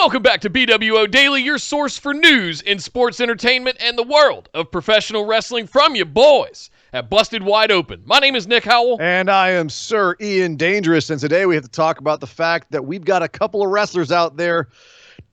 Welcome back to BWO Daily, your source for news in sports entertainment and the world of professional wrestling from you boys at Busted Wide Open. My name is Nick Howell. And I am Sir Ian Dangerous. And today we have to talk about the fact that we've got a couple of wrestlers out there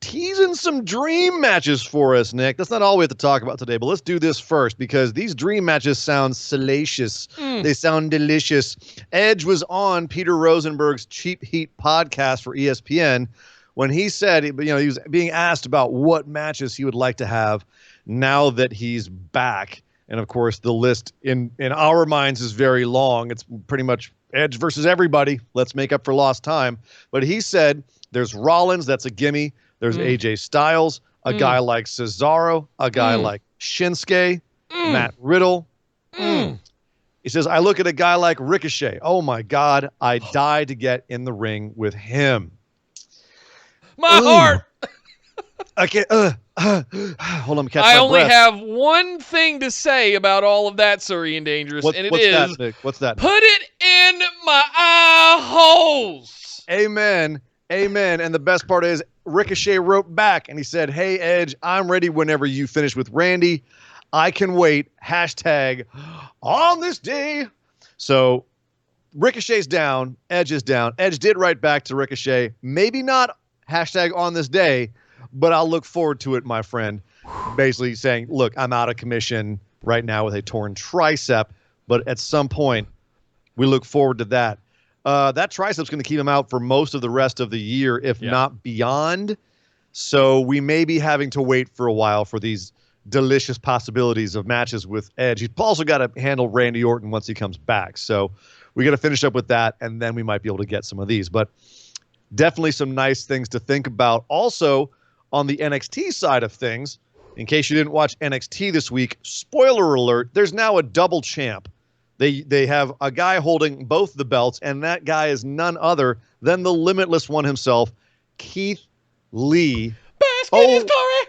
teasing some dream matches for us, Nick. That's not all we have to talk about today, but let's do this first because these dream matches sound salacious. They sound delicious. Edge was on Peter Rosenberg's Cheap Heat podcast for ESPN when he said, he was being asked about what matches he would like to have now that he's back. And of course, the list in our minds is very long. It's pretty much Edge versus everybody. Let's make up for lost time. But he said there's Rollins, that's a gimme. There's AJ Styles, a guy like Cesaro, a guy like Shinsuke, Matt Riddle. He says, I look at a guy like Ricochet. Oh my God, I die to get in the ring with him. My heart. I can't. Hold on, catch my I only breath. have one thing to say about all of that, Sir Ian Dangerous, and it what's is, that, Nick? What's that? Put it in my eye holes. Amen. Amen. And the best part is Ricochet wrote back and he said, hey, Edge, I'm ready whenever you finish with Randy. I can wait. Hashtag on this day. So Ricochet's down. Edge is down. Edge did write back to Ricochet. Maybe not hashtag on this day, but I'll look forward to it, my friend. Basically saying, look, I'm out of commission right now with a torn tricep, but at some point we look forward to that. That tricep's going to keep him out for most of the rest of the year, if not beyond. So we may be having to wait for a while for these delicious possibilities of matches with Edge. He's also got to handle Randy Orton once he comes back. So we got to finish up with that, and then we might be able to get some of these. But definitely some nice things to think about. Also, on the NXT side of things, in case you didn't watch NXT this week, spoiler alert, there's now a double champ. They have a guy holding both the belts, and that guy is none other than the Limitless One himself, Keith Lee. Bask in his glory.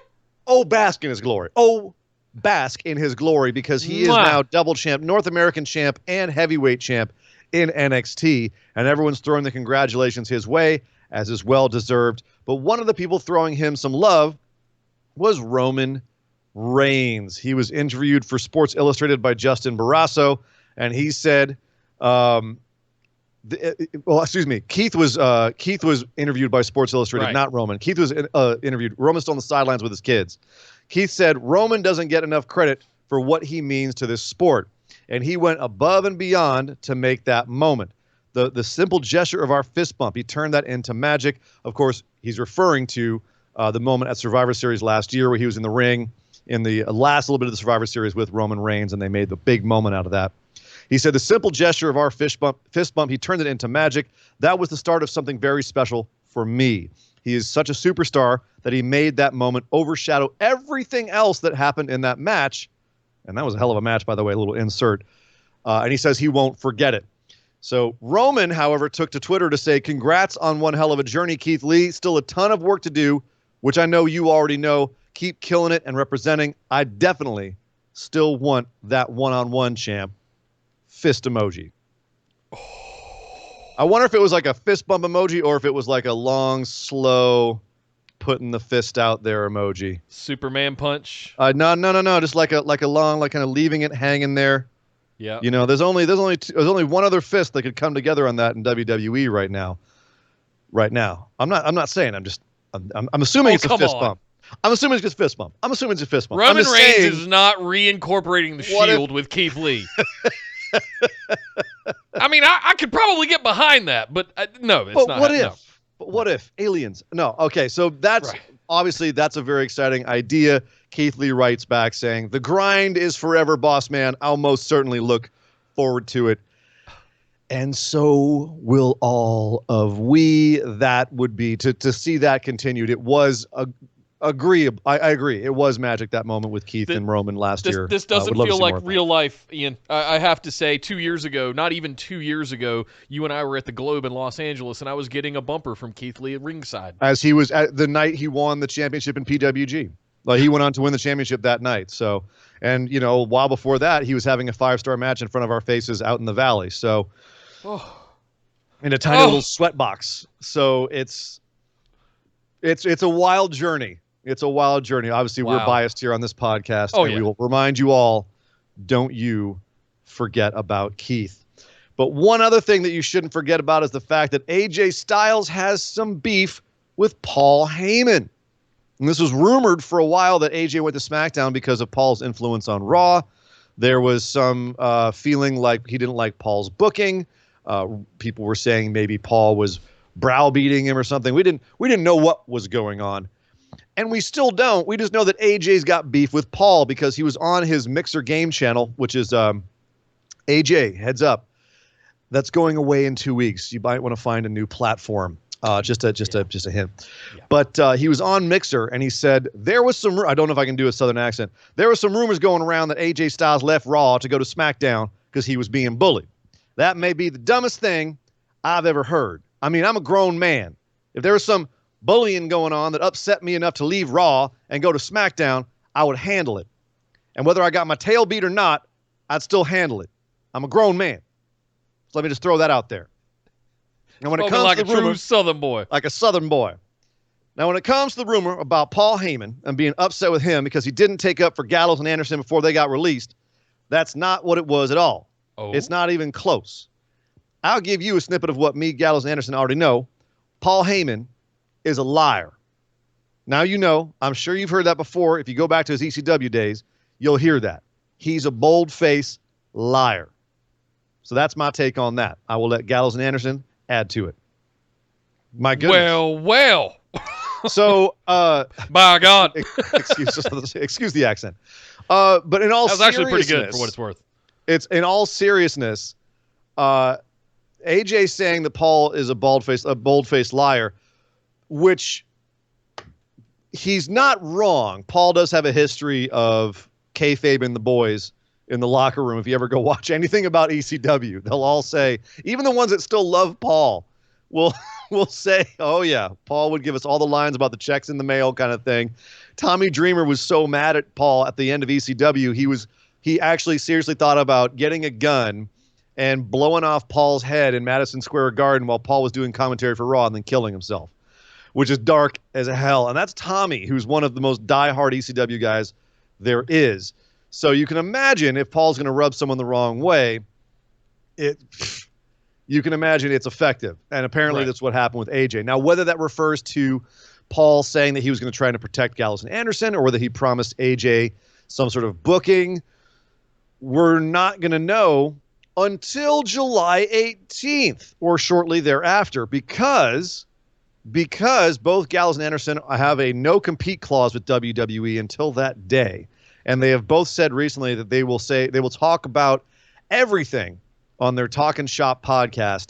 Oh, bask in his glory. Oh, bask in his glory, because he is now double champ, North American champ, and heavyweight champ in NXT, and everyone's throwing the congratulations his way, as is well-deserved. But one of the people throwing him some love was Roman Reigns. He was interviewed for Sports Illustrated by Justin Barrasso, and he said, Keith was interviewed by Sports Illustrated, right. Not Roman. Keith was interviewed. Roman's still on the sidelines with his kids. Keith said, Roman doesn't get enough credit for what he means to this sport, and he went above and beyond to make that moment. The simple gesture of our fist bump, he turned that into magic. Of course, he's referring to the moment at Survivor Series last year where he was in the ring in the last little bit of the Survivor Series with Roman Reigns, and they made the big moment out of that. He said, the simple gesture of our fist bump, he turned it into magic. That was the start of something very special for me. He is such a superstar that he made that moment overshadow everything else that happened in that match. And that was a hell of a match, by the way, a little insert. And he says he won't forget it. So Roman, however, took to Twitter to say, congrats on one hell of a journey, Keith Lee. Still a ton of work to do, which I know you already know. Keep killing it and representing. I definitely still want that one-on-one champ. Fist emoji. I wonder if it was like a fist bump emoji or if it was like a long, slow, putting the fist out there emoji. Superman punch. No. Just like a long, like kind of leaving it hanging there. Yeah. You know, there's only one other fist that could come together on that in WWE right now. I'm not saying. I'm assuming it's a fist bump. I'm assuming it's just fist bump. Roman Reigns is not reincorporating the Shield with Keith Lee. I mean, I could probably get behind that, but no, it's not. What if? No. But what if aliens? No. Okay, so that's obviously that's a very exciting idea. Keith Lee writes back saying, "The grind is forever, boss man. I'll most certainly look forward to it, and so will all of we." That would be to see that continued. It was I agree. It was magic, that moment with Keith and Roman last year. This doesn't feel like real life, Ian. I have to say, 2 years ago, not even 2 years ago, you and I were at the Globe in Los Angeles, and I was getting a bumper from Keith Lee at ringside. As he was at the night he won the championship in PWG. Like, he went on to win the championship that night. So, and, you know, a while before that, he was having a 5-star match in front of our faces out in the valley. So, in a tiny little sweat box. So it's It's a wild journey. It's a wild journey. Obviously, we're Wow. biased here on this podcast, Oh, and yeah. we will remind you all, don't you forget about Keith. But one other thing that you shouldn't forget about is the fact that AJ Styles has some beef with Paul Heyman. And this was rumored for a while that AJ went to SmackDown because of Paul's influence on Raw. There was some feeling like he didn't like Paul's booking. People were saying maybe Paul was browbeating him or something. We didn't know what was going on. And we still don't. We just know that AJ's got beef with Paul because he was on his Mixer game channel, which is AJ, heads up. That's going away in 2 weeks. You might want to find a new platform. Just a hint. Yeah. But he was on Mixer and he said there was some. I don't know if I can do a Southern accent. There were some rumors going around that AJ Styles left Raw to go to SmackDown because he was being bullied. That may be the dumbest thing I've ever heard. I mean, I'm a grown man. If there was some bullying going on that upset me enough to leave Raw and go to SmackDown, I would handle it. And whether I got my tail beat or not, I'd still handle it. I'm a grown man. So let me just throw that out there. And when it comes like to a the rumor, true Southern boy. like a Southern boy. Now, when it comes to the rumor about Paul Heyman and being upset with him because he didn't take up for Gallows and Anderson before they got released, that's not what it was at all. Oh. It's not even close. I'll give you a snippet of what me, Gallows, and Anderson already know. Paul Heyman is a liar. Now you know. I'm sure you've heard that before. If you go back to his ECW days, you'll hear that. He's a bold-faced liar. So that's my take on that. I will let Gallows and Anderson add to it. My goodness. Well. So, By God. excuse the accent. But in all That was actually pretty good for what it's worth. It's in all seriousness. AJ saying that Paul is a bold-faced liar, which he's not wrong. Paul does have a history of kayfabe in the boys in the locker room. If you ever go watch anything about ECW, they'll all say, even the ones that still love Paul, will say, oh yeah, Paul would give us all the lines about the checks in the mail kind of thing. Tommy Dreamer was so mad at Paul at the end of ECW, he actually seriously thought about getting a gun and blowing off Paul's head in Madison Square Garden while Paul was doing commentary for Raw and then killing himself, which is dark as hell. And that's Tommy, who's one of the most diehard ECW guys there is. So you can imagine if Paul's going to rub someone the wrong way, you can imagine it's effective. And apparently That's what happened with AJ. Now, whether that refers to Paul saying that he was going to try to protect Gallows and Anderson or whether he promised AJ some sort of booking, we're not going to know until July 18th or shortly thereafter because both Gallows and Anderson have a no-compete clause with WWE until that day. And they have both said recently that they will talk about everything on their Talkin' Shop podcast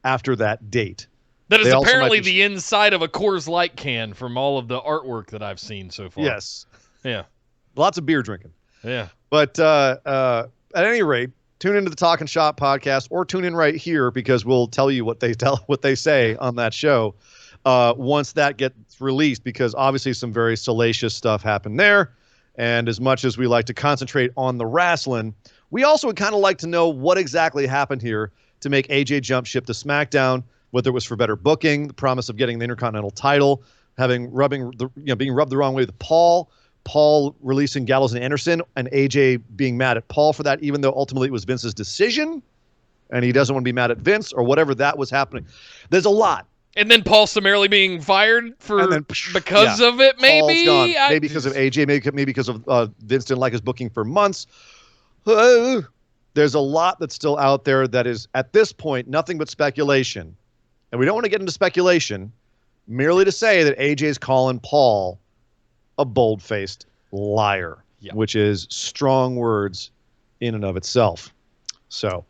after that date. That is apparently the inside of a Coors Light can from all of the artwork that I've seen so far. Yes. Yeah. Lots of beer drinking. Yeah. But at any rate, tune into the Talkin' Shop podcast or tune in right here because we'll tell you what they say on that show once that gets released, because obviously some very salacious stuff happened there. And as much as we like to concentrate on the wrestling, we also would kind of like to know what exactly happened here to make AJ jump ship to SmackDown, whether it was for better booking, the promise of getting the Intercontinental title, being rubbed the wrong way with Paul releasing Gallows and Anderson, and AJ being mad at Paul for that, even though ultimately it was Vince's decision, and he doesn't want to be mad at Vince or whatever that was happening. There's a lot. And then Paul summarily being fired because of it, maybe? Paul's gone. Maybe because of AJ, maybe because of Vince didn't like his booking for months. There's a lot that's still out there that is, at this point, nothing but speculation. And we don't want to get into speculation, merely to say that AJ's calling Paul a bold-faced liar, which is strong words in and of itself. So,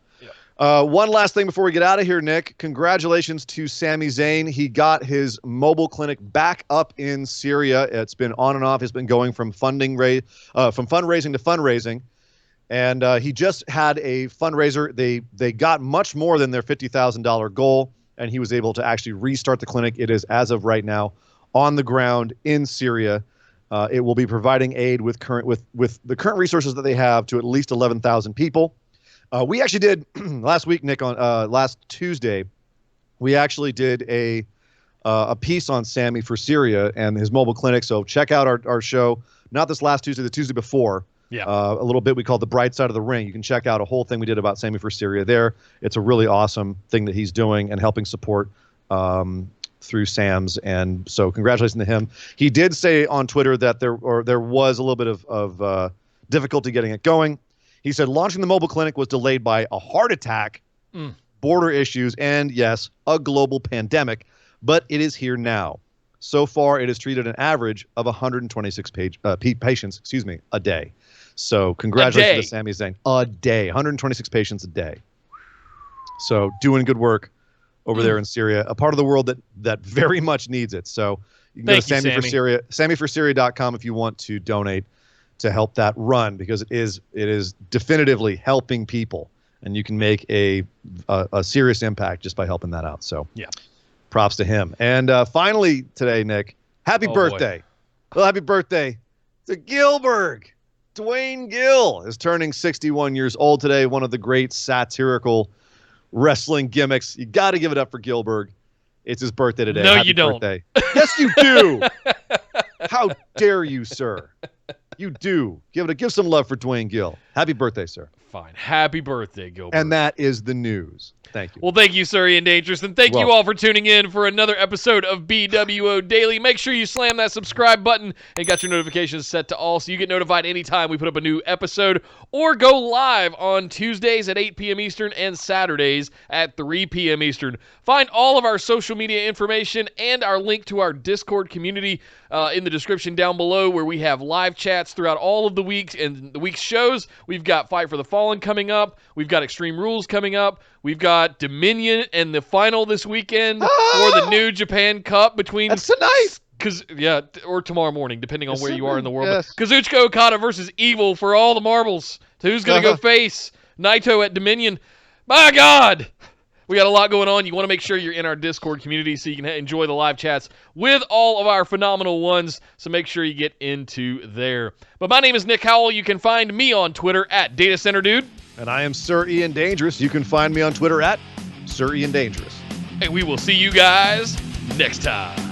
one last thing before we get out of here, Nick. Congratulations to Sami Zayn. He got his mobile clinic back up in Syria. It's been on and off. It's been going from fundraising to fundraising. And he just had a fundraiser. They got much more than their $50,000 goal, and he was able to actually restart the clinic. It is, as of right now, on the ground in Syria. It will be providing aid with the current resources that they have to at least 11,000 people. We actually did last week, Nick, on last Tuesday, we actually did a a piece on Sami for Syria and his mobile clinic. So check out our show, not this last Tuesday, the Tuesday before. Yeah. A little bit we call The Bright Side of the Ring. You can check out a whole thing we did about Sami for Syria there. It's a really awesome thing that he's doing and helping support through Sam's. And so congratulations to him. He did say on Twitter that there was a little bit of difficulty getting it going. He said launching the mobile clinic was delayed by a heart attack, border issues, and yes, a global pandemic, but it is here now. So far, it has treated an average of 126 patients, a day. So congratulations to Sami Zayn. A day, 126 patients a day. So doing good work over there in Syria, a part of the world that very much needs it. So you can go to Sami for Syria, SamiForSyria.com if you want to donate to help that run, because it is definitively helping people, and you can make a serious impact just by helping that out. So yeah, props to him. And finally today, Nick, happy birthday. Well, happy birthday to Gillberg. Dwayne Gill is turning 61 years old today. One of the great satirical wrestling gimmicks. You got to give it up for Gillberg. It's his birthday today. No, happy you don't. Birthday. Yes, you do. How dare you, sir? You do. Give some love for Dwayne Gill. Happy birthday, sir. Fine. Happy birthday, Gilbert. And that is the news. Thank you. Well, thank you, Sir Ian Dangerous, and thank you all for tuning in for another episode of BWO Daily. Make sure you slam that subscribe button and got your notifications set to all so you get notified anytime we put up a new episode, or go live on Tuesdays at 8 p.m. Eastern and Saturdays at 3 p.m. Eastern. Find all of our social media information and our link to our Discord community in the description down below, where we have live chats throughout all of the weeks and the week's shows. We've got Fight for the Fallen coming up. We've got Extreme Rules coming up. We've got Dominion and the final this weekend for the New Japan Cup between... That's tonight! Or tomorrow morning, depending on where you are in the world. Yes. Kazuchika Okada versus Evil for all the marbles. So who's going to go face Naito at Dominion? My God! We got a lot going on. You want to make sure you're in our Discord community so you can enjoy the live chats with all of our phenomenal ones. So make sure you get into there. But my name is Nick Howell. You can find me on Twitter at DataCenterDude. And I am Sir Ian Dangerous. You can find me on Twitter at Sir Ian Dangerous. And we will see you guys next time.